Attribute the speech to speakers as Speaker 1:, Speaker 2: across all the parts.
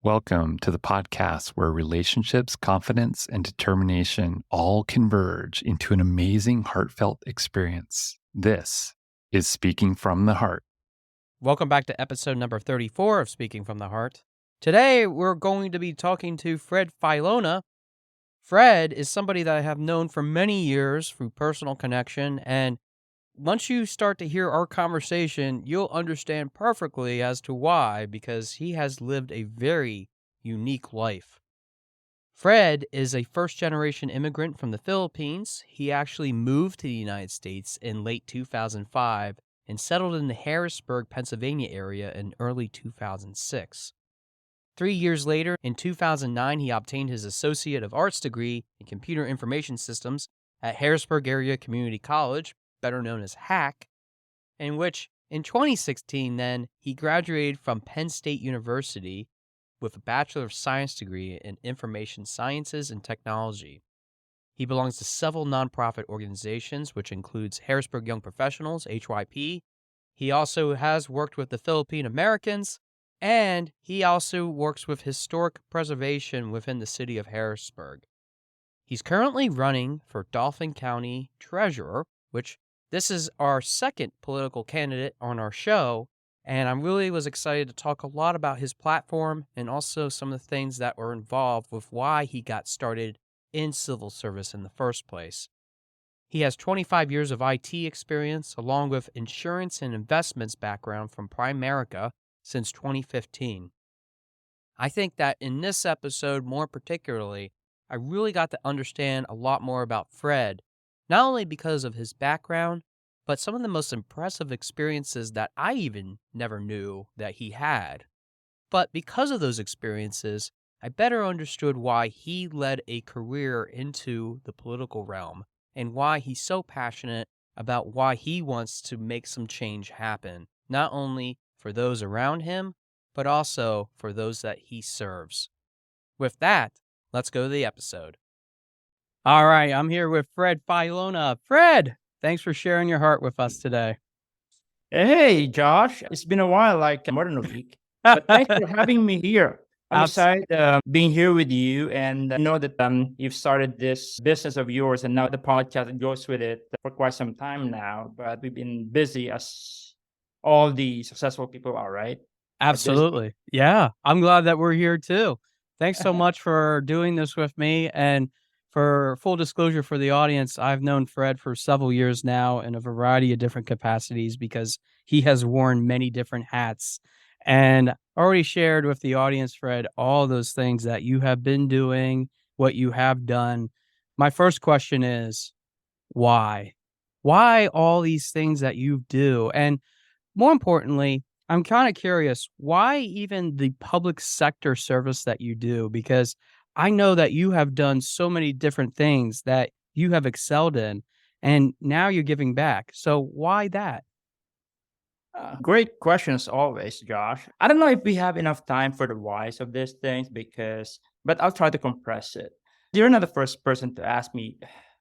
Speaker 1: Welcome to the podcast where relationships, confidence, and determination all converge into an amazing, heartfelt experience. This is Speaking from the Heart.
Speaker 2: Welcome back to episode number 34 of Speaking from the Heart. Today, we're going to be talking to Fred Faylona. Fred is somebody that I have known for many years through personal connection, and once you start to hear our conversation, you'll understand perfectly as to why, because he has lived a very unique life. Fred is a first-generation immigrant from the Philippines. He actually moved to the United States in late 2005 and settled in the Harrisburg, Pennsylvania area in early 2006. 3 years later, in 2009, he obtained his Associate of Arts degree in Computer Information Systems at Harrisburg Area Community College, better known as HAC, in which, in 2016, then, he graduated from Penn State University with a Bachelor of Science degree in Information Sciences and Technology. He belongs to several nonprofit organizations, which includes Harrisburg Young Professionals, HYP. He also has worked with the Philippine-Americans, and he also works with historic preservation within the city of Harrisburg. He's currently running for Dauphin County Treasurer, which this is our second political candidate on our show, and I really was excited to talk a lot about his platform and also some of the things that were involved with why he got started in civil service in the first place. He has 25 years of IT experience, along with insurance and investments background from Primerica since 2015. I think that in this episode, more particularly, I really got to understand a lot more about Fred, not only because of his background, but some of the most impressive experiences that I even never knew that he had. But because of those experiences, I better understood why he led a career into the political realm and why he's so passionate about why he wants to make some change happen, not only for those around him, but also for those that he serves. With that, let's go to the episode. All right, I'm here with Fred Faylona. Fred, thanks for sharing your heart with us today.
Speaker 3: Hey, Josh. It's been a while, like more than a week. But thanks for having me here. I'm
Speaker 2: Abs-
Speaker 3: excited being here with you and know that you've started this business of yours and now the podcast that goes with it for quite some time now. But we've been busy as all the successful people are, right?
Speaker 2: Absolutely. Yeah, I'm glad that we're here too. Thanks so much for doing this with me. And for full disclosure for the audience, I've known Fred for several years now in a variety of different capacities because he has worn many different hats. And already shared with the audience, Fred, all those things that you have been doing, what you have done. My first question is, why? Why all these things that you do? And more importantly, I'm kind of curious, why even the public sector service that you do? Because I know that you have done so many different things that you have excelled in, and now you're giving back. So why that?
Speaker 3: Great questions always, Josh. I don't know if we have enough time for the whys of these things but I'll try to compress it. You're not the first person to ask me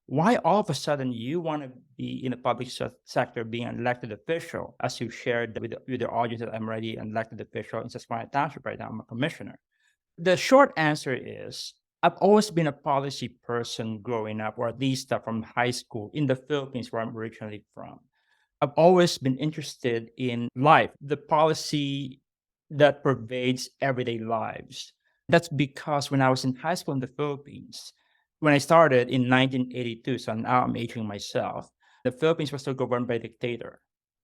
Speaker 3: why all of a sudden you want to be in the public sector being an elected official, as you shared with the audience that I'm already an elected official in Susquehanna Township right now. I'm a commissioner. The short answer is I've always been a policy person growing up, or at least from high school in the Philippines, where I'm originally from. I've always been interested in life, the policy that pervades everyday lives. That's because when I was in high school in the Philippines, when I started in 1982, so now I'm aging myself, the Philippines was still governed by a dictator.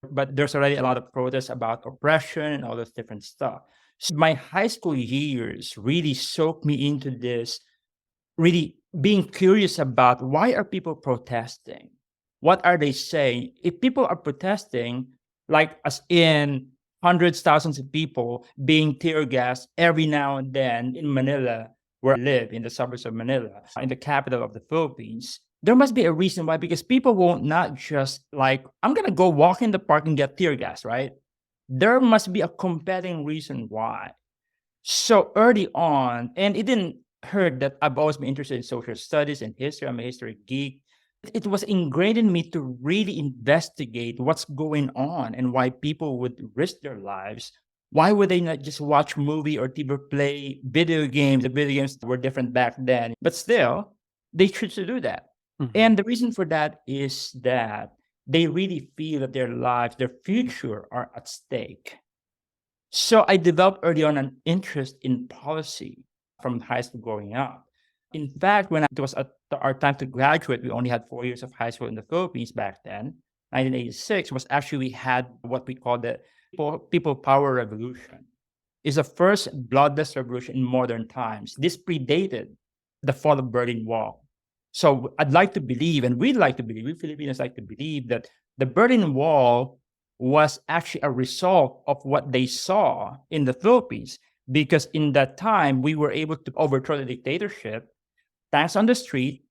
Speaker 3: But there's already a lot of protests about oppression and all this different stuff. So my high school years really soaked me into this, really being curious about why are people protesting? What are they saying? If people are protesting, like as in hundreds, thousands of people being tear gassed every now and then in Manila, where I live in the suburbs of Manila, in the capital of the Philippines, there must be a reason why, because people won't not just like, I'm going to go walk in the park and get tear gas, right? There must be a compelling reason why. So early on, and it didn't hurt that I've always been interested in social studies and history. I'm a history geek. It was ingrained in me to really investigate what's going on and why people would risk their lives Why would they not just watch movie or TV or play video games? The video games were different back then, but still, they choose to do that.
Speaker 2: Mhm.
Speaker 3: And the reason for that is that they really feel that their lives, their future are at stake. So I developed early on an interest in policy from high school growing up. In fact, when it was our time to graduate, we only had 4 years of high school in the Philippines back then. 1986 was actually we had what we call the People Power Revolution. It's the first bloodless revolution in modern times. This predated the fall of Berlin Wall. So I'd like to believe, and we'd like to believe, we Filipinos like to believe that the Berlin Wall was actually a result of what they saw in the Philippines. Because in that time, we were able to overthrow the dictatorship, tanks on the street,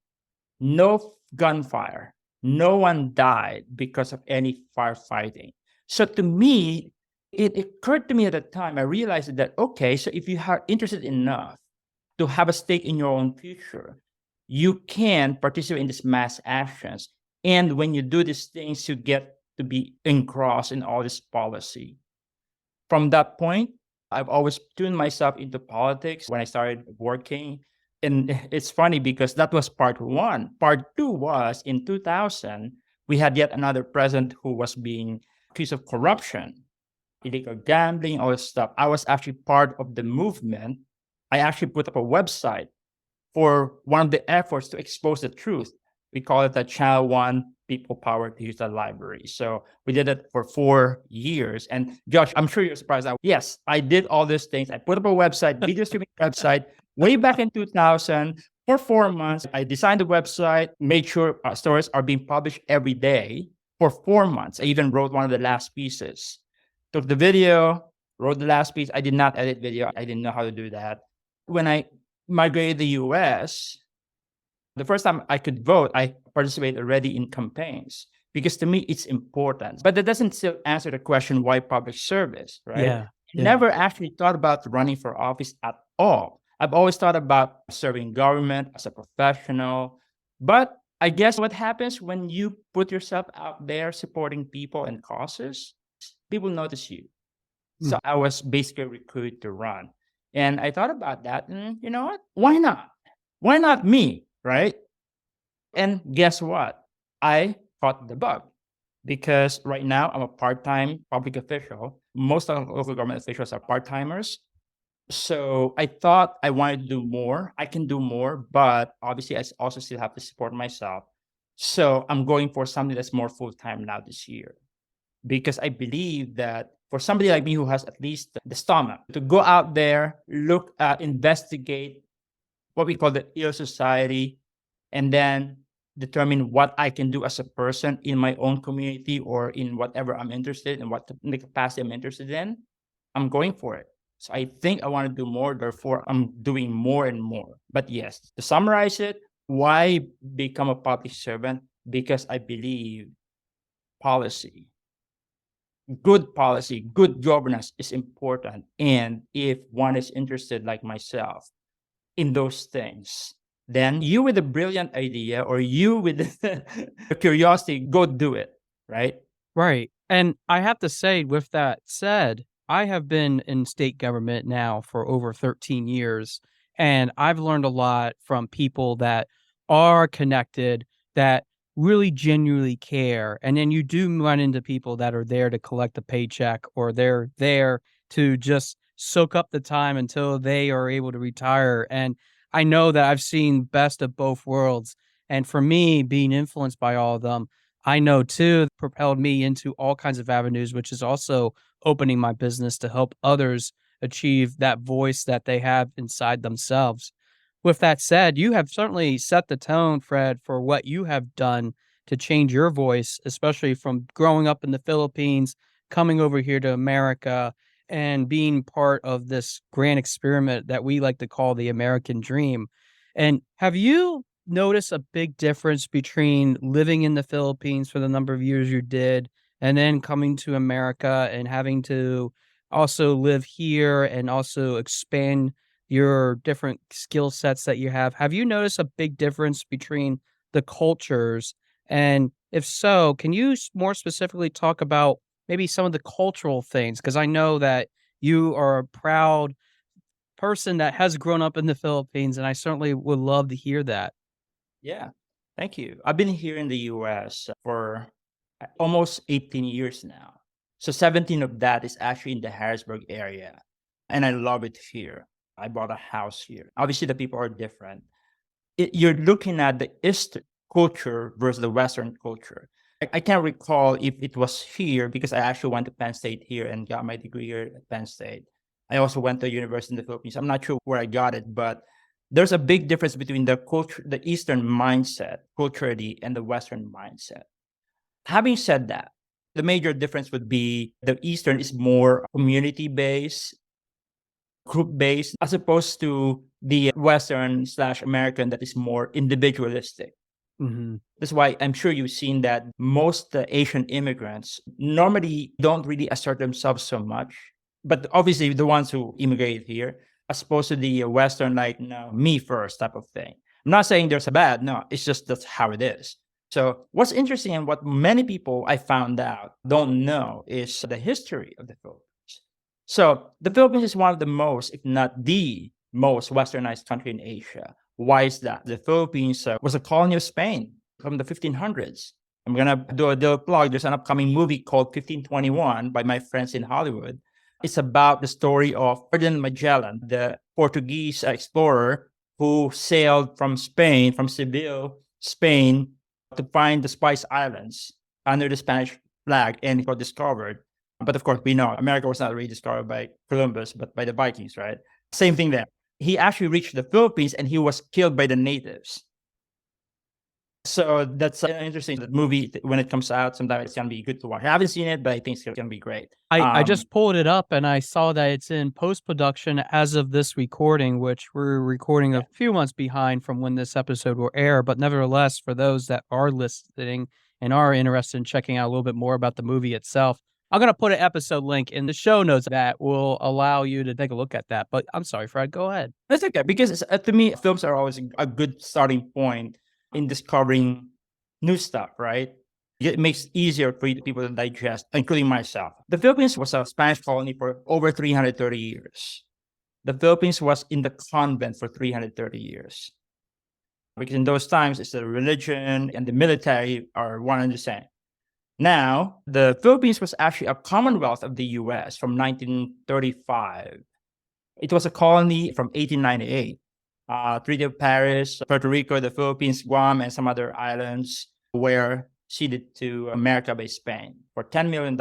Speaker 3: no gunfire, no one died because of any firefighting. So to me, it occurred to me at the time, I realized that, okay, so if you are interested enough to have a stake in your own future, you can participate in these mass actions. And when you do these things, you get to be engrossed in all this policy. From that point, I've always tuned myself into politics when I started working. And it's funny because that was part one. Part two was in 2000, we had yet another president who was being accused of corruption, illegal gambling, all this stuff. I was actually part of the movement. I actually put up a website for one of the efforts to expose the truth. We call it the Channel One People Power to Use the Library. So we did it for 4 years. And Josh, I'm sure you're surprised. Yes, I did all these things. I put up a website, video streaming website, way back in 2000 for 4 months. I designed the website, made sure stories are being published every day for 4 months. I even wrote one of the last pieces. Took the video, wrote the last piece. I did not edit video. I didn't know how to do that. When I migrated to the US, the first time I could vote, I participated already in campaigns because to me it's important. But that doesn't still answer the question why public service, right?
Speaker 2: Yeah.
Speaker 3: Never actually thought about running for office at all. I've always thought about serving government as a professional. But I guess what happens when you put yourself out there supporting people and causes, people notice you. So I was basically recruited to run. And I thought about that. And you know what? Why not? Why not me? Right. And guess what? I caught the bug because right now I'm a part time public official. Most of local government officials are part timers. So I thought I wanted to do more. I can do more, but obviously I also still have to support myself. So I'm going for something that's more full time now this year because I believe that for somebody like me who has at least the stomach to go out there, look at, investigate what we call the ill society, and then determine what I can do as a person in my own community or in whatever I'm interested in, what the capacity I'm interested in, I'm going for it. So I think I want to do more, therefore I'm doing more and more. But yes, to summarize it, why become a public servant? Because I believe policy, good governance is important. And if one is interested, like myself, in those things, then you with a brilliant idea or you with the curiosity, go do it, right?
Speaker 2: Right. And I have to say, with that said, I have been in state government now for over 13 years, and I've learned a lot from people that are connected, that really genuinely care. And then you do run into people that are there to collect a paycheck, or they're there to just soak up the time until they are able to retire. And I know that I've seen best of both worlds. And for me, being influenced by all of them, I know too, propelled me into all kinds of avenues, which is also opening my business to help others achieve that voice that they have inside themselves. With that said, you have certainly set the tone, Fred, for what you have done to change your voice, especially from growing up in the Philippines, coming over here to America, and being part of this grand experiment that we like to call the American dream. And have you noticed a big difference between living in the Philippines for the number of years you did and then coming to America and having to also live here and also expand your different skill sets that you have? Have you noticed a big difference between the cultures? And if so, can you more specifically talk about maybe some of the cultural things? Because I know that You are a proud person that has grown up in the Philippines, and I certainly would love to hear that.
Speaker 3: Yeah, thank you. I've been here in the US for almost 18 years now. So 17 of that is actually in the Harrisburg area. And I love it here. I bought a house here. Obviously, the people are different. You're looking at the East culture versus the Western culture. I can't recall if it was here because I actually went to Penn State here and got my degree here at Penn State. I also went to a university in the Philippines. I'm not sure where I got it, but there's a big difference between the culture, the Eastern mindset, culturally, and the Western mindset. Having said that, the major difference would be the Eastern is more community based, group based, as opposed to the Western slash American that is more individualistic.
Speaker 2: Mhm.
Speaker 3: That's why I'm sure you've seen that most Asian immigrants normally don't really assert themselves so much. But obviously, the ones who immigrate here, as opposed to the Western, like, no, me first type of thing. I'm not saying there's a bad, no, it's just that's how it is. So, what's interesting and what many people I found out don't know is the history of the Philippines. So, the Philippines is one of the most, if not the most westernized country in Asia. Why is that? The Philippines was a colony of Spain from the 1500s. I'm going to do a little plug. There's an upcoming movie called 1521 by my friends in Hollywood. It's about the story of Ferdinand Magellan, the Portuguese explorer who sailed from Spain, from Seville, Spain, to find the Spice Islands under the Spanish flag, and it got discovered. But of course, we know America was not really discovered by Columbus, but by the Vikings, right? Same thing there. He actually reached the Philippines and he was killed by the natives. So that's interesting. That movie, when it comes out, sometime it's going to be good to watch. I haven't seen it, but I think it's going to be great.
Speaker 2: I just pulled it up and I saw that it's in post-production as of this recording, which we're recording a few months behind from when this episode will air. But nevertheless, for those that are listening and are interested in checking out a little bit more about the movie itself, I'm going to put an episode link in the show notes that will allow you to take a look at that. But I'm sorry, Fred, go ahead.
Speaker 3: That's okay, because to me, films are always a good starting point in discovering new stuff, right? It makes it easier for people to digest, including myself. The Philippines was a Spanish colony for over 330 years. The Philippines was in the convent for 330 years. Because in those times, it's the religion and the military are one and the same. Now, the Philippines was actually a commonwealth of the US from 1935. It was a colony from 1898. Treaty of Paris, Puerto Rico, the Philippines, Guam, and some other islands were ceded to America by Spain for $10 million.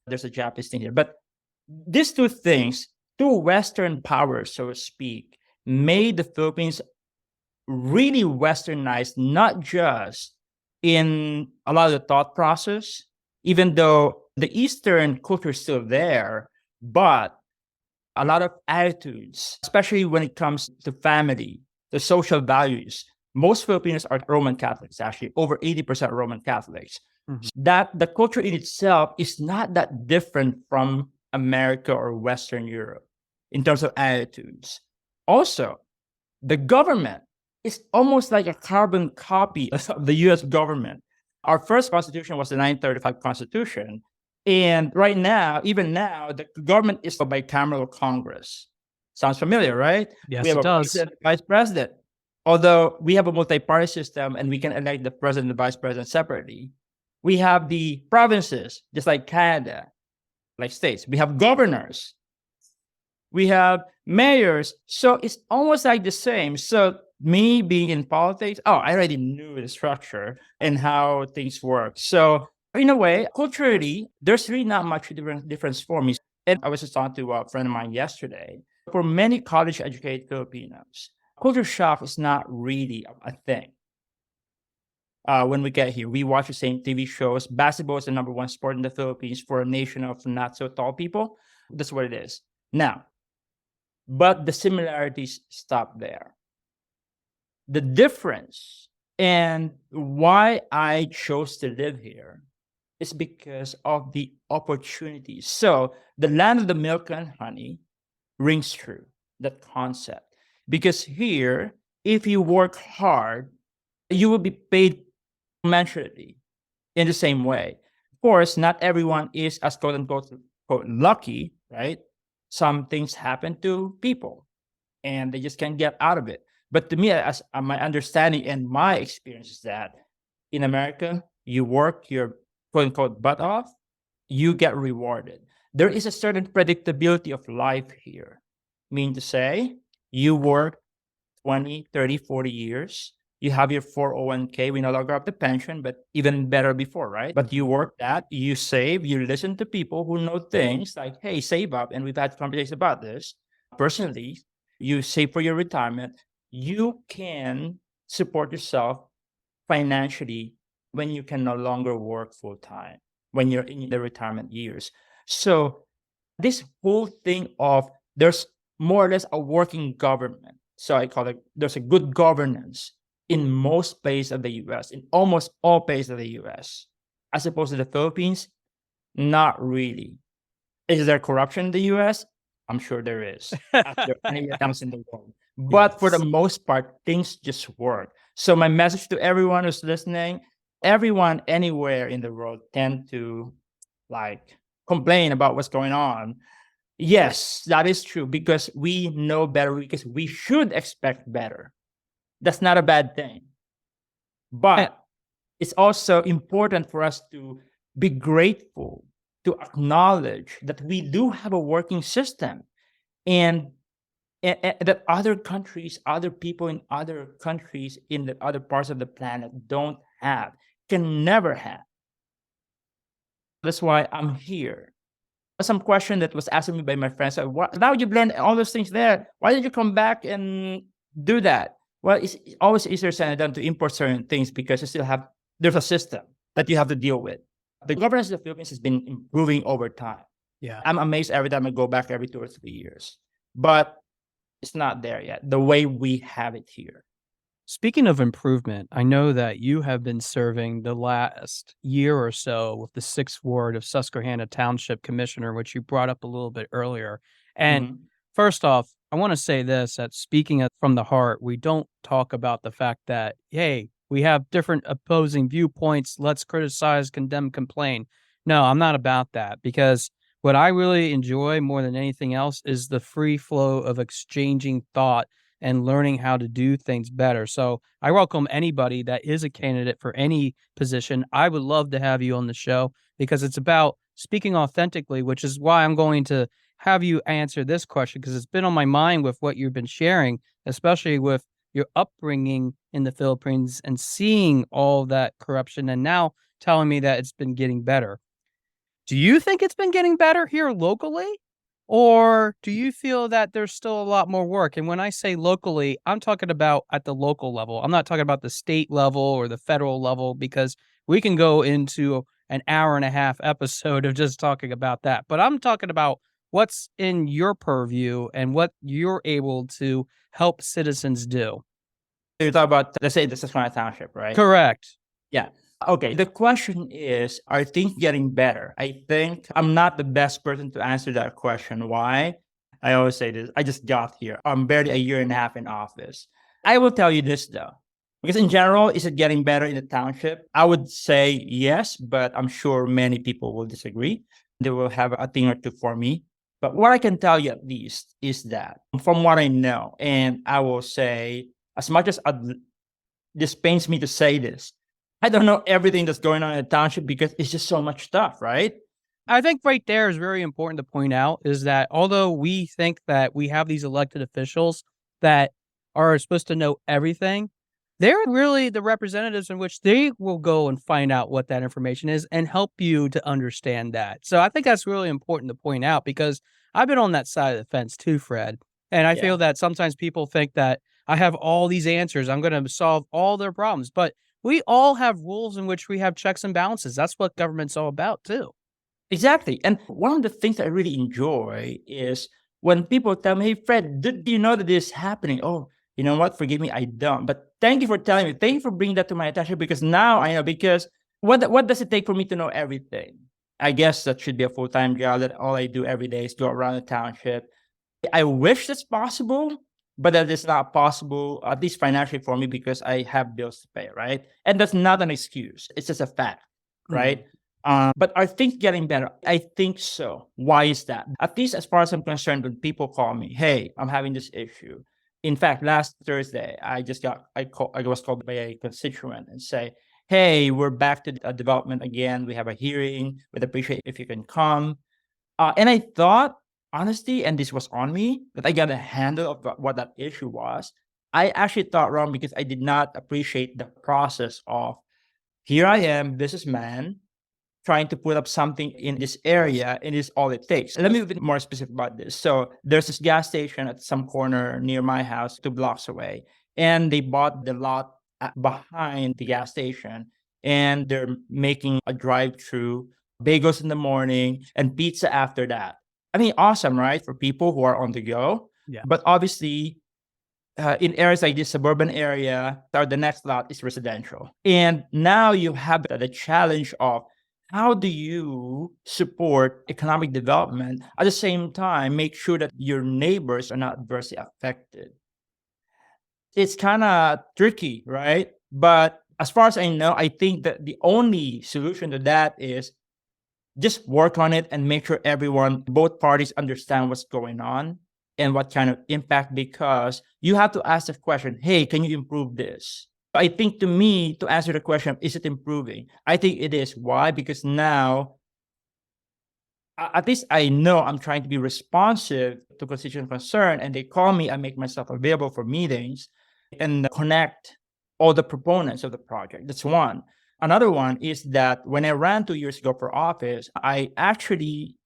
Speaker 3: There's a Japanese thing here. But these two things, two Western powers, so to speak, made the Philippines really westernized, not just in a lot of the thought process, even though the Eastern culture is still there, but a lot of attitudes, especially when it comes to family, the social values. Most Filipinos are Roman Catholics, actually, over 80% Roman Catholics.
Speaker 2: Mm-hmm.
Speaker 3: That the culture in itself is not that different from America or Western Europe in terms of attitudes. Also, the government is almost like a carbon copy of the US government. Our first constitution was the 1935 Constitution. And right now, even now, the government is a bicameral Congress. Sounds familiar, right?
Speaker 2: Yes,
Speaker 3: We have
Speaker 2: it
Speaker 3: a
Speaker 2: does.
Speaker 3: president, vice president. Although we have a multi-party system and we can elect the president and the vice president separately, we have the provinces, just like Canada, like states. We have governors. We have mayors. So it's almost like the same. So me being in politics, I already knew the structure and how things work. So in a way, culturally, there's really not much difference for me. And I was just talking to a friend of mine yesterday. For many college-educated Filipinos, culture shock is not really a thing. When we get here, we watch the same TV shows. Basketball is the number one sport in the Philippines for a nation of not so tall people. That's what it is. Now, but the similarities stop there. The difference and why I chose to live here is because of the opportunities. So the land of the milk and honey rings true, that concept. Because here, if you work hard, you will be paid commensurately in the same way. Of course, not everyone is as quote unquote lucky, right? some things happen to people and they just can't get out of it. But to me, as my understanding and my experience is that in America, you work your quote unquote butt off, you get rewarded. There is a certain predictability of life here. Mean to say, you work 20, 30, 40 years. You have your 401k. We no longer have the pension, but even better before, right? But you work that, you save, you listen to people who know things like, hey, save up. And we've had conversations about this. Personally, you save for your retirement. You can support yourself financially when you can no longer work full time, when you're in the retirement years. So this whole thing of there's more or less a working government. So I call it there's a good governance in most places of the US, in almost all places of the US. As opposed to the Philippines, not really. Is there corruption in the US? I'm sure there is. As there anywhere else in the world. But for the most part, things just work. So my message to everyone who's listening, everyone anywhere in the world tend to like complain about what's going on. Yes, that is true because we know better, because we should expect better. That's not a bad thing. But it's also important for us to be grateful, to acknowledge that we do have a working system and that other countries, other people in other countries in the other parts of the planet don't have, can never have. That's why I'm here. Some question that was asked me by my friends, now you've learned all those things there. Why did you come back and do that? Well, it's always easier said than done to import certain things because you still have, there's a system that you have to deal with. The governance of the Philippines has been improving over time.
Speaker 2: Yeah.
Speaker 3: I'm amazed every time I go back every 2 or 3 years. But it's not there yet, the way we have it here.
Speaker 2: Speaking of improvement, I know that you have been serving the last year or so with the 6th Ward of Susquehanna Township Commissioner, which you brought up a little bit earlier. And first off, I want to say this, that speaking from the heart, we don't talk about the fact that, hey, we have different opposing viewpoints. Let's criticize, condemn, complain. No, I'm not about that because what I really enjoy more than anything else is the free flow of exchanging thought and learning how to do things better. So I welcome anybody that is a candidate for any position. I would love to have you on the show because it's about speaking authentically, which is why I'm going to have you answer this question because it's been on my mind with what you've been sharing, especially with your upbringing in the Philippines and seeing all that corruption and now telling me that it's been getting better. Do you think it's been getting better here locally? Or do you feel that there's still a lot more work? And when I say locally, I'm talking about at the local level. I'm not talking about the state level or the federal level because we can go into an hour and a half episode of just talking about that. But I'm talking about what's in your purview and what you're able to help citizens do.
Speaker 3: You're talking about, let's say, the Susquehanna Township, right?
Speaker 2: Correct.
Speaker 3: Yeah. Okay. The question is, are things getting better? I think I'm not the best person to answer that question. Why? I always say this. I just got here. I'm barely a year and a half in office. I will tell you this though, because in general, is it getting better in the township? I would say yes, but I'm sure many people will disagree. They will have a thing or two for me. But what I can tell you at least is that from what I know, and I will say, as much as this pains me to say this, I don't know everything that's going on in the township because it's just so much stuff, right?
Speaker 2: I think right there is very important to point out is that although we think that we have these elected officials that are supposed to know everything, they're really the representatives in which they will go and find out what that information is and help you to understand that. So I think that's really important to point out because I've been on that side of the fence too, Fred. And I feel that sometimes people think that I have all these answers. I'm going to solve all their problems. But we all have rules in which we have checks and balances. That's what government's all about, too.
Speaker 3: Exactly. And one of the things I really enjoy is when people tell me, hey, Fred, do you know that this is happening? Oh, you know what? Forgive me, I don't. But thank you for telling me. Thank you for bringing that to my attention because now I know. Because what does it take for me to know everything? I guess that should be a full-time job that all I do every day is go around the township. I wish that's possible, but that is not possible, at least financially for me, because I have bills to pay, right? And that's not an excuse. It's just a fact, right? But are things getting better? I think so. Why is that? At least as far as I'm concerned, when people call me, hey, I'm having this issue. In fact, last Thursday, I was called by a constituent and say, hey, we're back to development again. We have a hearing. We'd appreciate if you can come. And I thought, honestly, and this was on me, that I got a handle of what that issue was. I actually thought wrong because I did not appreciate the process of here I am, businessman, trying to put up something in this area, and it's all it takes. Let me be more specific about this. So there's this gas station at some corner near my house, 2 blocks away, and they bought the lot behind the gas station, and they're making a drive-through, bagels in the morning, and pizza after that. I mean, awesome, right? For people who are on the go.
Speaker 2: Yeah.
Speaker 3: But obviously, in areas like this suburban area, the next lot is residential. And now you have the challenge of how do you support economic development at the same time, make sure that your neighbors are not adversely affected? It's kind of tricky, right? But as far as I know, I think that the only solution to that is just work on it and make sure both parties understand what's going on and what kind of impact, because you have to ask the question, hey, can you improve this? I think to answer the question, is it improving? I think it is. Why? Because now, at least I know I'm trying to be responsive to constituent concern, and they call me, I make myself available for meetings and connect all the proponents of the project. That's one. Another one is that when I ran 2 years ago for office, I actually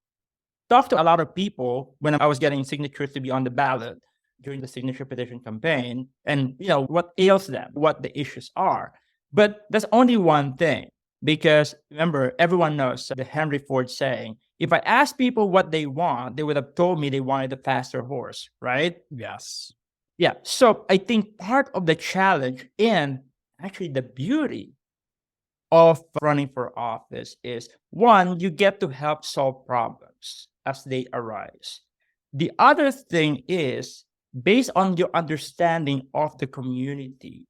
Speaker 3: talked to a lot of people when I was getting signatures to be on the ballot during the signature petition campaign, and what ails them, what the issues are. But that's only one thing, because remember, everyone knows the Henry Ford saying, if I asked people what they want, they would have told me they wanted a faster horse, right?
Speaker 2: Yes.
Speaker 3: Yeah. So I think part of the challenge and actually the beauty of running for office is, one, you get to help solve problems as they arise. The other thing is, based on your understanding of the community,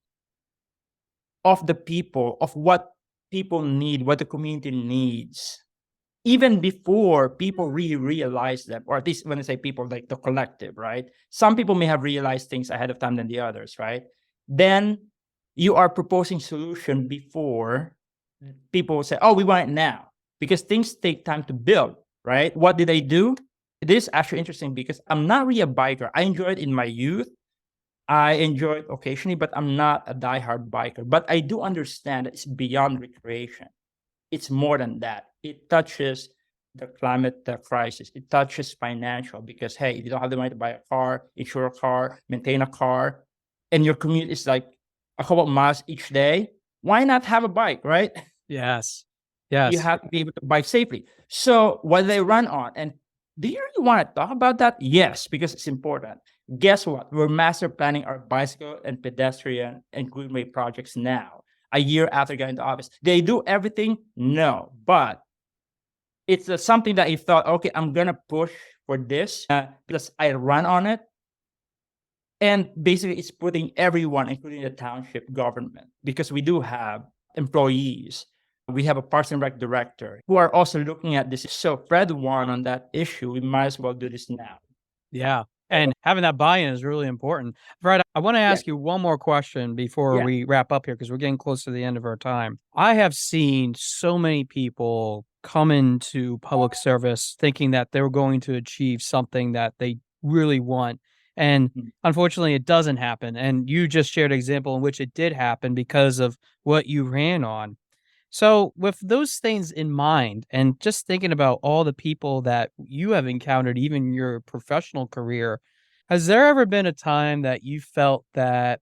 Speaker 3: of the people, of what people need, what the community needs, even before people really realize them, or at least when I say people, like the collective, right? Some people may have realized things ahead of time than the others, right? Then you are proposing solution before people say, oh, we want it now, because things take time to build, right? What did I do? It is actually interesting because I'm not really a biker. I enjoyed it in my youth. I enjoy it occasionally, but I'm not a diehard biker. But I do understand that it's beyond recreation. It's more than that. It touches the climate crisis. It touches financial, because, hey, if you don't have the money to buy a car, insure a car, maintain a car, and your commute is like a couple of miles each day, why not have a bike, right?
Speaker 2: Yes. Yes.
Speaker 3: You have to be able to bike safely. So what they run on, and do you really want to talk about that? Yes, because it's important. Guess what? We're master planning our bicycle and pedestrian and greenway projects now, a year after getting into office. They do everything? No. But it's something that I thought, okay, I'm going to push for this because I run on it. And basically, it's putting everyone, including the township government, because we do have employees. We have a Parks and Rec director who are also looking at this. So Fred won on that issue. We might as well do this now.
Speaker 2: Yeah. And having that buy-in is really important. Fred, I want to ask you one more question before we wrap up here, because we're getting close to the end of our time. I have seen so many people come into public service thinking that they're going to achieve something that they really want. And unfortunately, it doesn't happen. And you just shared an example in which it did happen because of what you ran on. So with those things in mind, and just thinking about all the people that you have encountered, even in your professional career, has there ever been a time that you felt that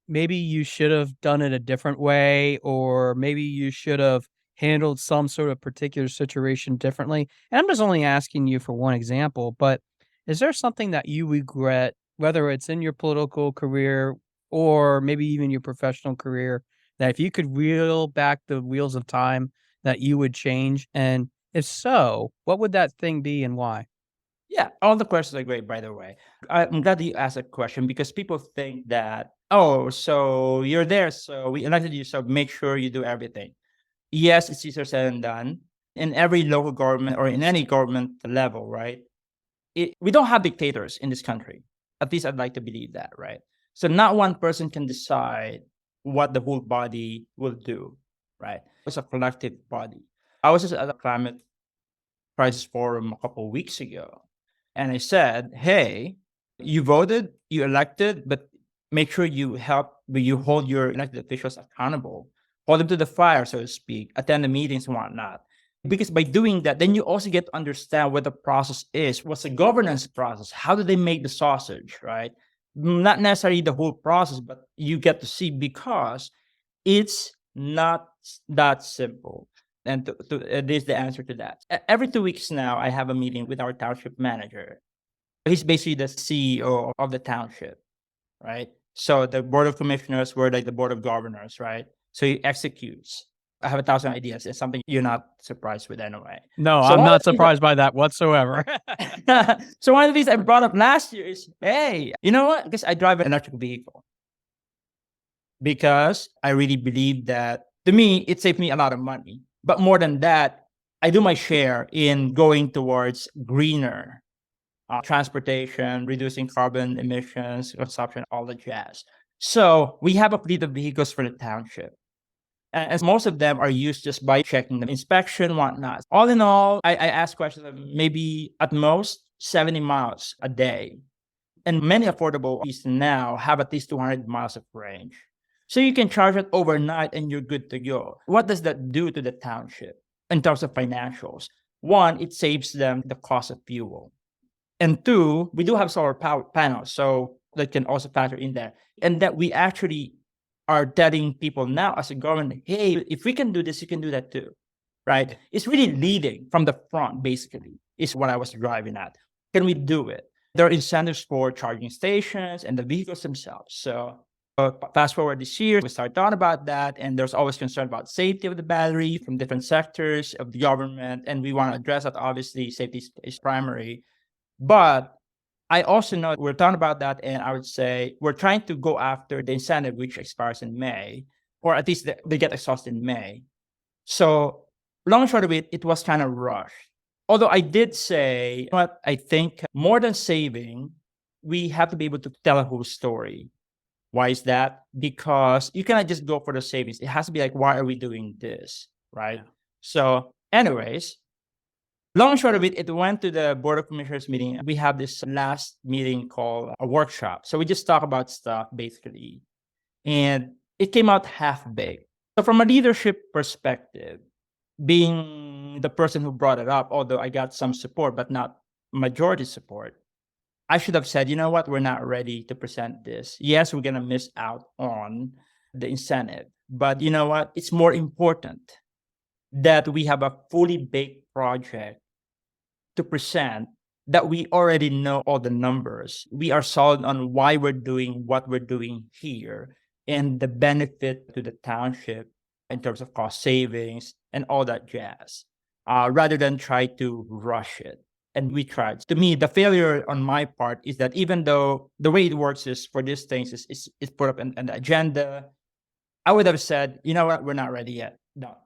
Speaker 2: maybe you should have done it a different way, or maybe you should have handled some sort of particular situation differently? And I'm just only asking you for one example, but is there something that you regret, whether it's in your political career or maybe even your professional career, that if you could reel back the wheels of time, that you would change? And if so, what would that thing be and why?
Speaker 3: Yeah, all the questions are great, by the way. I'm glad that you asked that question, because people think that, oh, so you're there, so we elected you, so make sure you do everything. Yes, it's easier said than done. In every local government or in any government level, right? We don't have dictators in this country. At least I'd like to believe that, right? So not one person can decide what the whole body will do, right? It's a collective body. I was just at a climate crisis forum a couple of weeks ago, and I said, hey, you voted, you elected, but make sure you hold your elected officials accountable, hold them to the fire, so to speak, attend the meetings and whatnot. Because by doing that, then you also get to understand what the process is. What's the governance process? How do they make the sausage, right? Not necessarily the whole process, but you get to see because it's not that simple. And this is the answer to that. Every 2 weeks now, I have a meeting with our township manager. He's basically the CEO of the township, right? So the board of commissioners were like the board of governors, right? So he executes. I have 1,000 ideas. It's something you're not surprised with anyway.
Speaker 2: No,
Speaker 3: So
Speaker 2: I'm
Speaker 3: one of
Speaker 2: not
Speaker 3: the things
Speaker 2: surprised by that whatsoever.
Speaker 3: so one of the things I brought up last year is, hey, you know what? Because I drive an electric vehicle. Because I really believe that, to me, it saved me a lot of money. But more than that, I do my share in going towards greener transportation, reducing carbon emissions, consumption, all the jazz. So we have a fleet of vehicles for the township. And most of them are used just by checking the inspection, whatnot. All in all, I ask questions of maybe at most 70 miles a day. And many affordable fees now have at least 200 miles of range. So you can charge it overnight and you're good to go. What does that do to the township in terms of financials? One, it saves them the cost of fuel. And two, we do have solar power panels, so that can also factor in there. And that we actually are telling people now as a government, hey, if we can do this, you can do that too, right? It's really leading from the front, basically, is what I was driving at. Can we do it? There are incentives for charging stations and the vehicles themselves. So fast forward this year, we started talking about that, and there's always concern about safety of the battery from different sectors of the government, and we want to address that. Obviously, safety is primary. But I also know we're talking about that, and I would say we're trying to go after the incentive, which expires in May, or at least they get exhausted in May. So long and short of it, it was kind of rushed. Although I did say, you know what, I think more than saving, we have to be able to tell a whole story. Why is that? Because you cannot just go for the savings. It has to be like, why are we doing this, right? So anyways, long and short of it, it went to the Board of Commissioners meeting. We have this last meeting called a workshop. So we just talk about stuff, basically. And it came out half-baked. So from a leadership perspective, being the person who brought it up, although I got some support, but not majority support, I should have said, you know what, we're not ready to present this. Yes, we're going to miss out on the incentive. But you know what? It's more important that we have a fully baked project to present, that we already know all the numbers. We are solid on why we're doing what we're doing here and the benefit to the township in terms of cost savings and all that jazz, rather than try to rush it. And we tried. To me, the failure on my part is that even though the way it works is for these things is put up in the agenda, I would have said, you know what, we're not ready yet. No.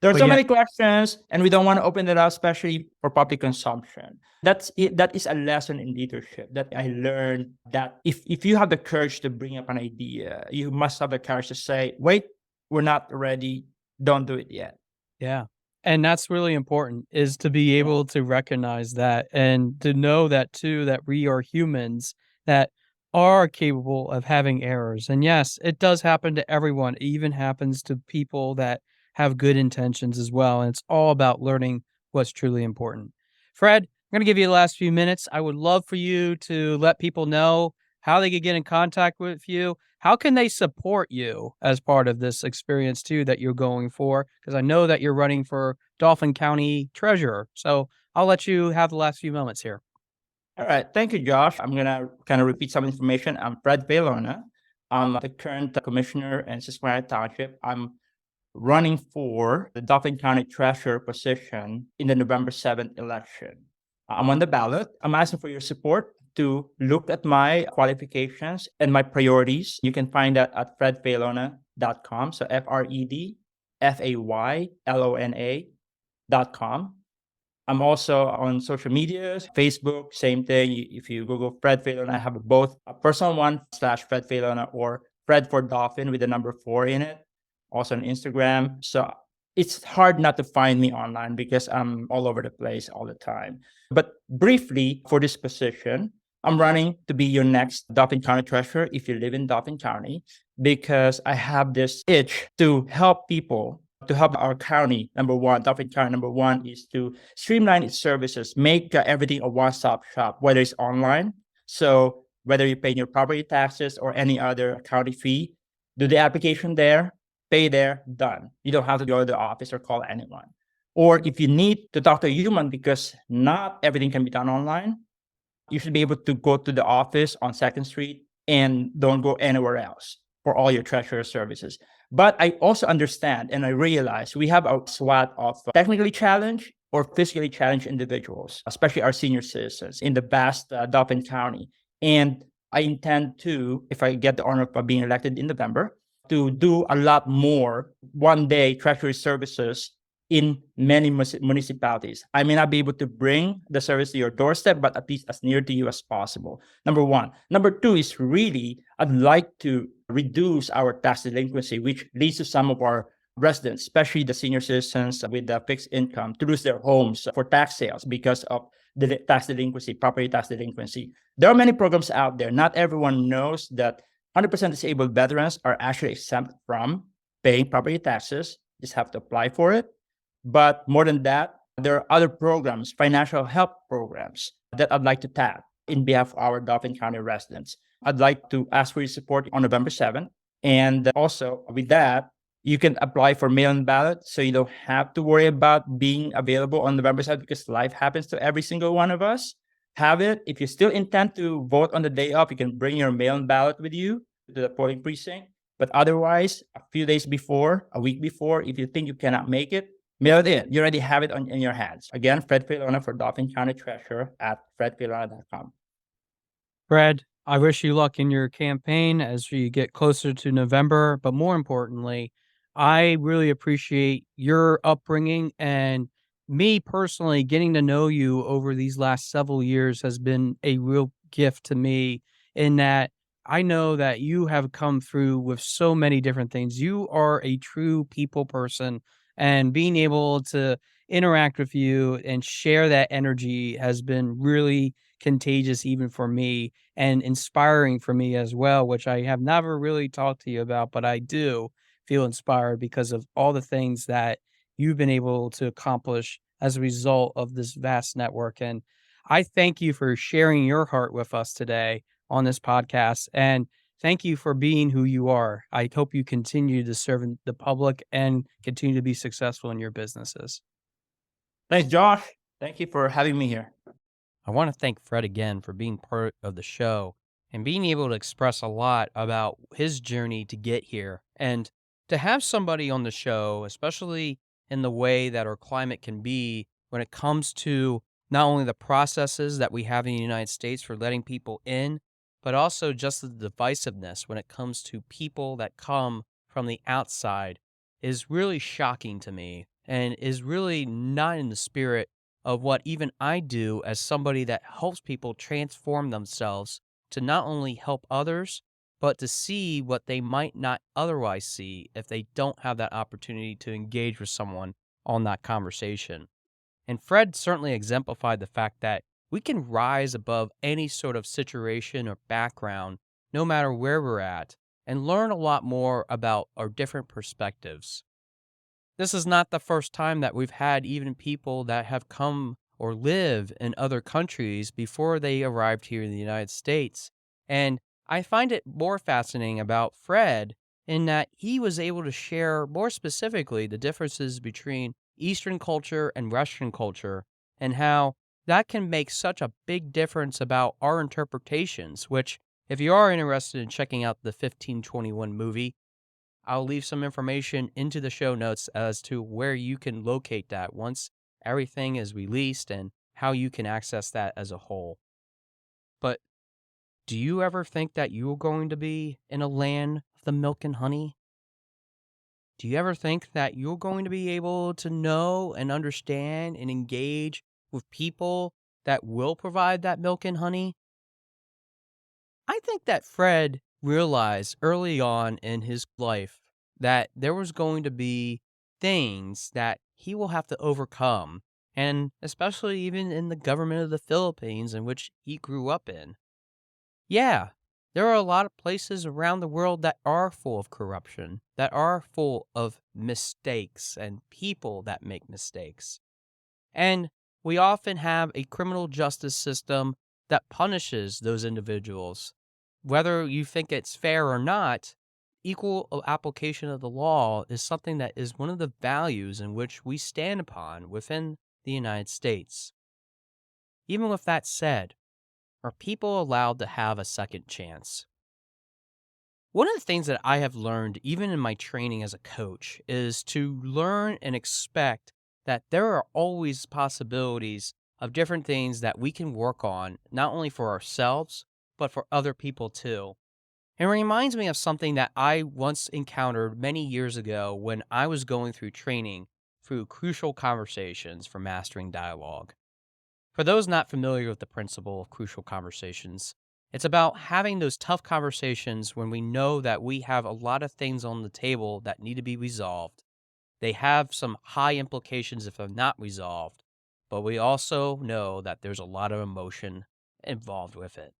Speaker 3: There are
Speaker 2: But
Speaker 3: so
Speaker 2: yeah.
Speaker 3: many questions, and we don't want to open it up, especially for public consumption. That's it. That is a lesson in leadership that I learned, that if you have the courage to bring up an idea, you must have the courage to say, wait, we're not ready. Don't do it yet.
Speaker 2: Yeah. And that's really important, is to be able to recognize that and to know that too, that we are humans that are capable of having errors. And yes, it does happen to everyone. It even happens to people that have good intentions as well. And it's all about learning what's truly important. Fred, I'm going to give you the last few minutes. I would love for you to let people know how they could get in contact with you. How can they support you as part of this experience too that you're going for? Because I know that you're running for Dauphin County Treasurer. So I'll let you have the last few moments here.
Speaker 3: All right. Thank you, Josh. I'm going to kind of repeat some information. I'm Fred Faylona. I'm the current commissioner in Susquehanna Township. I'm running for the Dauphin County Treasurer position in the November 7th election. I'm on the ballot. I'm asking for your support to look at my qualifications and my priorities. You can find that at fredfaylona.com. So FredFaylona. I'm also on social medias, Facebook, same thing. If you Google Fred Faylona, I have both a personal one /Fred Faylona or Fred for Dauphin with the number 4 in it. Also on Instagram. So it's hard not to find me online because I'm all over the place all the time. But briefly, for this position, I'm running to be your next Dauphin County treasurer if you live in Dauphin County, because I have this itch to help people, to help our county. Number one, Dauphin County, number one is to streamline its services, make everything a one-stop shop, whether it's online. So whether you pay your property taxes or any other county fee, do the application there, pay there, done. You don't have to go to the office or call anyone. Or if you need to talk to a human because not everything can be done online, you should be able to go to the office on 2nd Street and don't go anywhere else for all your treasurer services. But I also understand and I realize we have a SWAT of technically challenged or physically challenged individuals, especially our senior citizens in the vast Dauphin County. And I intend to, if I get the honor of being elected in November, to do a lot more one-day treasury services in many municipalities. I may not be able to bring the service to your doorstep, but at least as near to you as possible. Number one. Number two is really, I'd like to reduce our tax delinquency, which leads to some of our residents, especially the senior citizens with the fixed income, to lose their homes for tax sales because of the tax delinquency, property tax delinquency. There are many programs out there. Not everyone knows that 100% disabled veterans are actually exempt from paying property taxes. Just have to apply for it. But more than that, there are other programs, financial help programs that I'd like to tap in behalf of our Dauphin County residents. I'd like to ask for your support on November 7th. And also with that, you can apply for mail-in ballot so you don't have to worry about being available on November 7th because life happens to every single one of us. Have it. If you still intend to vote on the day of, you can bring your mail-in ballot with you to the polling precinct. But otherwise, a few days before, a week before, if you think you cannot make it, mail it in. You already have it in your hands. Again, Fred Faylona for Dauphin County Treasurer at fredfaylona.com.
Speaker 2: Fred, I wish you luck in your campaign as you get closer to November. But more importantly, I really appreciate your upbringing, and me personally getting to know you over these last several years has been a real gift to me, in that I know that you have come through with so many different things. You are a true people person, and being able to interact with you and share that energy has been really contagious even for me, and inspiring for me as well, which I have never really talked to you about, but I do feel inspired because of all the things that you've been able to accomplish as a result of this vast network. And I thank you for sharing your heart with us today on this podcast. And thank you for being who you are. I hope you continue to serve the public and continue to be successful in your businesses.
Speaker 3: Thanks, Josh. Thank you for having me here.
Speaker 2: I want to thank Fred again for being part of the show and being able to express a lot about his journey to get here. And to have somebody on the show, especially in the way that our climate can be when it comes to not only the processes that we have in the United States for letting people in, but also just the divisiveness when it comes to people that come from the outside, is really shocking to me and is really not in the spirit of what even I do as somebody that helps people transform themselves to not only help others, but to see what they might not otherwise see if they don't have that opportunity to engage with someone on that conversation. And Fred certainly exemplified the fact that we can rise above any sort of situation or background, no matter where we're at, and learn a lot more about our different perspectives. This is not the first time that we've had even people that have come or live in other countries before they arrived here in the United States. And I find it more fascinating about Fred in that he was able to share more specifically the differences between Eastern culture and Western culture, and how that can make such a big difference about our interpretations, which, if you are interested in checking out the 1521 movie, I'll leave some information into the show notes as to where you can locate that once everything is released and how you can access that as a whole. But do you ever think that you're going to be in a land of the milk and honey? Do you ever think that you're going to be able to know and understand and engage with people that will provide that milk and honey? I think that Fred realized early on in his life that there was going to be things that he will have to overcome, and especially even in the government of the Philippines in which he grew up in. Yeah, there are a lot of places around the world that are full of corruption, that are full of mistakes and people that make mistakes. And we often have a criminal justice system that punishes those individuals. Whether you think it's fair or not, equal application of the law is something that is one of the values in which we stand upon within the United States. Even with that said, are people allowed to have a second chance? One of the things that I have learned, even in my training as a coach, is to learn and expect that there are always possibilities of different things that we can work on, not only for ourselves, but for other people too. It reminds me of something that I once encountered many years ago when I was going through training through crucial conversations for mastering dialogue. For those not familiar with the principle of crucial conversations, it's about having those tough conversations when we know that we have a lot of things on the table that need to be resolved. They have some high implications if they're not resolved, but we also know that there's a lot of emotion involved with it.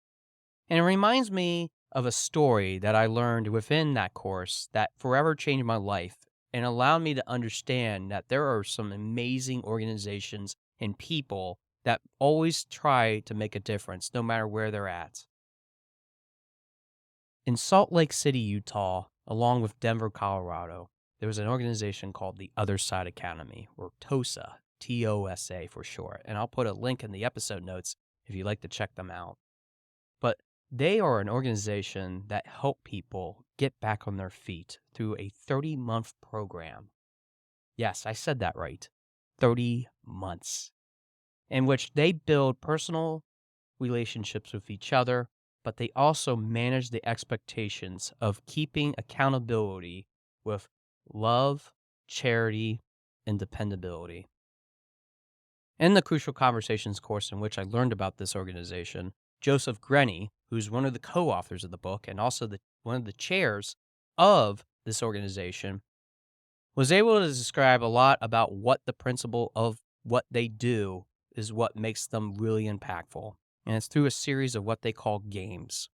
Speaker 2: And it reminds me of a story that I learned within that course that forever changed my life and allowed me to understand that there are some amazing organizations and people that always try to make a difference no matter where they're at. In Salt Lake City, Utah, along with Denver, Colorado, there was an organization called the Other Side Academy, or TOSA, TOSA for short, and I'll put a link in the episode notes if you'd like to check them out. But they are an organization that help people get back on their feet through a 30-month program. Yes, I said that right. 30 months. In which they build personal relationships with each other, but they also manage the expectations of keeping accountability with love, charity, and dependability. In the Crucial Conversations course in which I learned about this organization, Joseph Grenny, who's one of the co-authors of the book and also one of the chairs of this organization, was able to describe a lot about what the principle of what they do is what makes them really impactful. And it's through a series of what they call games.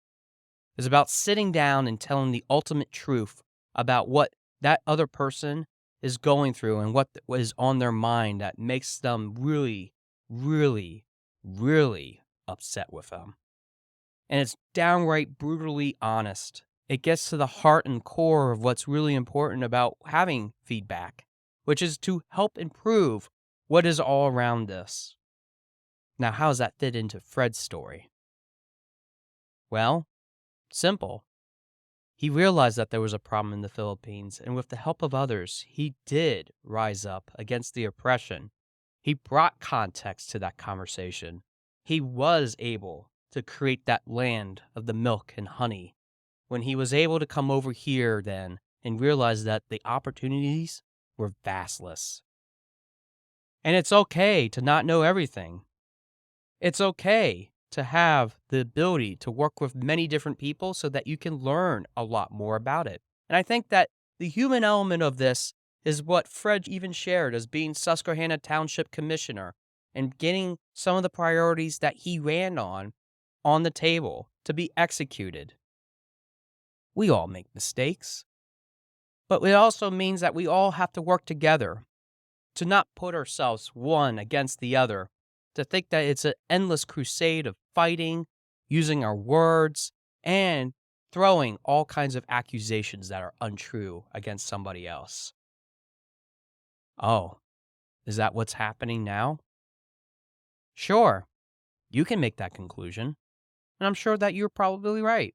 Speaker 2: It's about sitting down and telling the ultimate truth about what that other person is going through and what is on their mind that makes them really, really, really upset with them. And it's downright brutally honest. It gets to the heart and core of what's really important about having feedback, which is to help improve what is all around us. Now, how does that fit into Fred's story? Well, simple. He realized that there was a problem in the Philippines, and with the help of others, he did rise up against the oppression. He brought context to that conversation. He was able to create that land of the milk and honey. When he was able to come over here then and realize that the opportunities were vastless. And it's okay to not know everything. It's okay to have the ability to work with many different people so that you can learn a lot more about it. And I think that the human element of this is what Fred even shared as being Susquehanna Township Commissioner and getting some of the priorities that he ran on the table to be executed. We all make mistakes, but it also means that we all have to work together to not put ourselves one against the other, to think that it's an endless crusade of fighting, using our words, and throwing all kinds of accusations that are untrue against somebody else. Oh, is that what's happening now? Sure, you can make that conclusion, and I'm sure that you're probably right.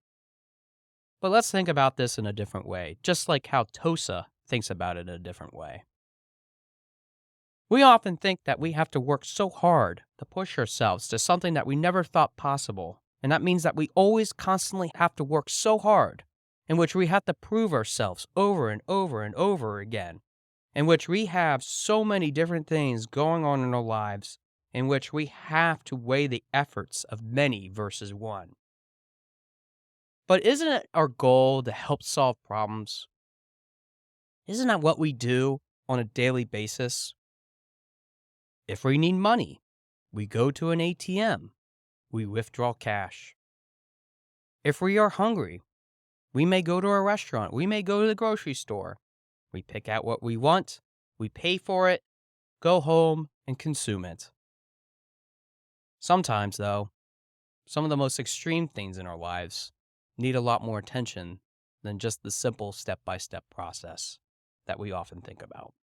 Speaker 2: But let's think about this in a different way, just like how Tosa thinks about it in a different way. We often think that we have to work so hard to push ourselves to something that we never thought possible, and that means that we always constantly have to work so hard in which we have to prove ourselves over and over and over again, in which we have so many different things going on in our lives, in which we have to weigh the efforts of many versus one. But isn't it our goal to help solve problems? Isn't that what we do on a daily basis? If we need money, we go to an ATM, we withdraw cash. If we are hungry, we may go to a restaurant, we may go to the grocery store. We pick out what we want, we pay for it, go home, and consume it. Sometimes, though, some of the most extreme things in our lives need a lot more attention than just the simple step-by-step process that we often think about.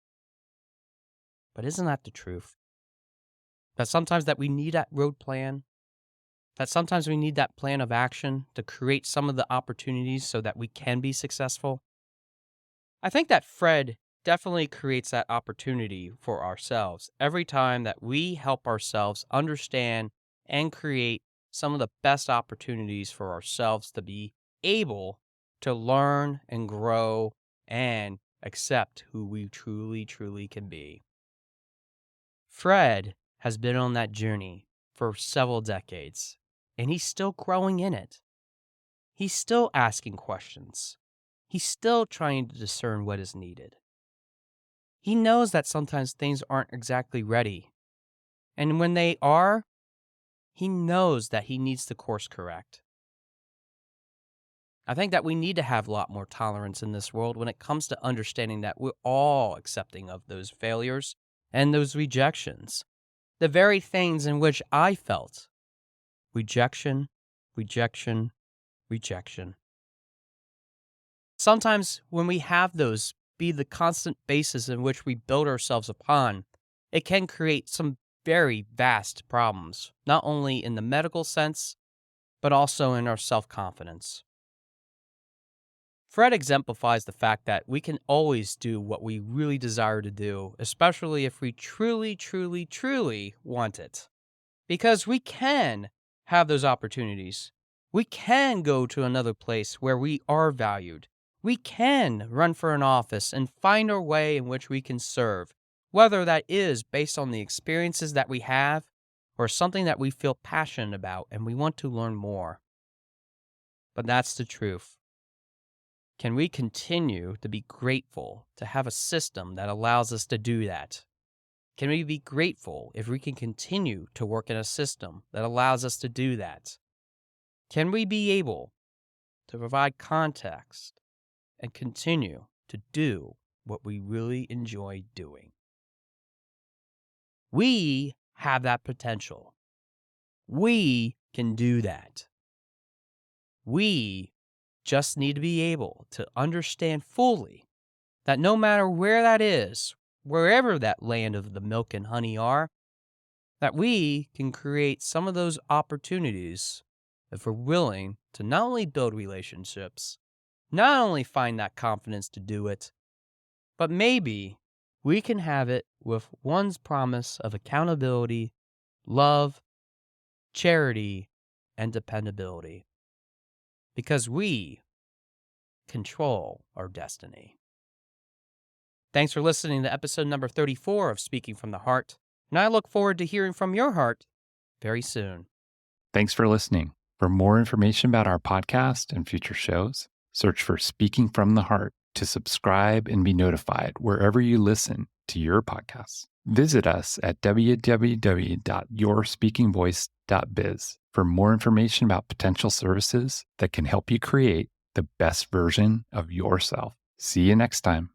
Speaker 2: But isn't that the truth? That sometimes that we need that road plan, that sometimes we need that plan of action to create some of the opportunities so that we can be successful? I think that Fred definitely creates that opportunity for ourselves every time that we help ourselves understand and create some of the best opportunities for ourselves to be able to learn and grow and accept who we truly, truly can be. Fred has been on that journey for several decades, and he's still growing in it. He's still asking questions. He's still trying to discern what is needed. He knows that sometimes things aren't exactly ready, and when they are, he knows that he needs to course correct. I think that we need to have a lot more tolerance in this world when it comes to understanding that we're all accepting of those failures and those rejections. The very things in which I felt rejection, rejection, rejection. Sometimes when we have those be the constant basis in which we build ourselves upon, it can create some very vast problems, not only in the medical sense, but also in our self-confidence. Fred exemplifies the fact that we can always do what we really desire to do, especially if we truly, truly, truly want it. Because we can have those opportunities. We can go to another place where we are valued. We can run for an office and find our way in which we can serve, whether that is based on the experiences that we have or something that we feel passionate about and we want to learn more. But that's the truth. Can we continue to be grateful to have a system that allows us to do that? Can we be grateful if we can continue to work in a system that allows us to do that? Can we be able to provide context and continue to do what we really enjoy doing? We have that potential. We can do that. We just need to be able to understand fully that no matter where that is, wherever that land of the milk and honey are, that we can create some of those opportunities if we're willing to not only build relationships, not only find that confidence to do it, but maybe we can have it with one's promise of accountability, love, charity, and dependability. Because we control our destiny. Thanks for listening to episode number 34 of Speaking from the Heart, and I look forward to hearing from your heart very soon.
Speaker 1: Thanks for listening. For more information about our podcast and future shows, search for Speaking from the Heart to subscribe and be notified wherever you listen to your podcasts. Visit us at www.yourspeakingvoice.biz for more information about potential services that can help you create the best version of yourself. See you next time.